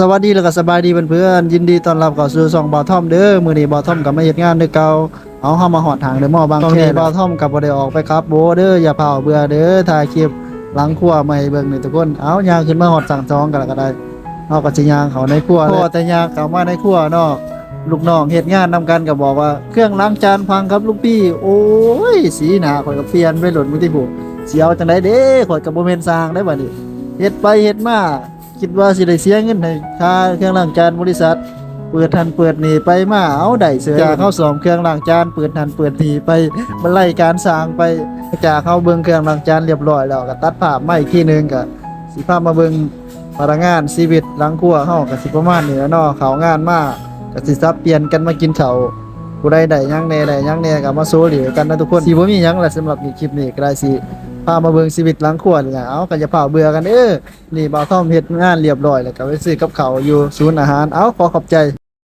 สวัสดีแล้วก็สบายดีเพื่อนๆยินดีต้อนรับเข้าสู่ช่องบ่าวทอมเด้อมื้อนี้บ่าวทอมก็มาเฮ็ดงานคือเก่าเอาเฮามาฮอดทางเดอะมอลล์บางแคบ่าวทอมก็บ่ได้ออกไปครับโบเด้ออย่าเผาเบื่อเด้อถ่ายคลิปหลังครัวมาให้เบิ่งนี่ทุกคนเอาย่างขึ้นมาฮอดสั่งจองกันแล้วก็ได้เฮาก็สิย่างเข้าในครัวพอแต่ย่างเข้ามาในครัวเนาะลูกน้องเฮ็ดงานนำกันก็บอกว่าเครื่องล้างจานพังครับลูกพี่โอ้ยสีหน้าข่อยก็เปลี่ยนไปหล่นมื้อที่ผู้สิเอาจังไดเด้ข่อยก็บ่แม่นสร้างได้บัดนี้เฮ็ดไปเฮ็ดมา คิดว่าสิได้เสียเงินให้ค่าเครื่องล้างจานบริษัทเปิดทันเปิดหนีไปมาเอาได้เสือจากเข้าสอมเครื่องล้างจานเปิดทันเปิดหนีไปบรรลัยการสร้างไปจากเข้าเบิ่งเครื่องล้างจานเรียบร้อยแล้วก็ตัดภาพมาอีกทีนึงก็สิพามาเบิ่งพนักงานชีวิตหลังครัวเฮาก็สิประมาณนี้แหละเนาะเขางานมาก็สิซับเปลี่ยนกันมากินข้าวผู้ใดได้หยังแหน่ได้หยังแหน่ก็มาโซเหลีกันนะทุกคนสิบ่มีหยังแหละสำหรับคลิปนี้ก็ได้สิพามาเบิ่งชีวิตหลังครัวนี่เอาก็อย่าเผาเบื่อกันนี่บ่าวทอมเฮ็ดงานเรียบร้อยแล้วก็ไปซื้อกับข้าวอยู่ศูนย์อาหารเอาขอขอบใจ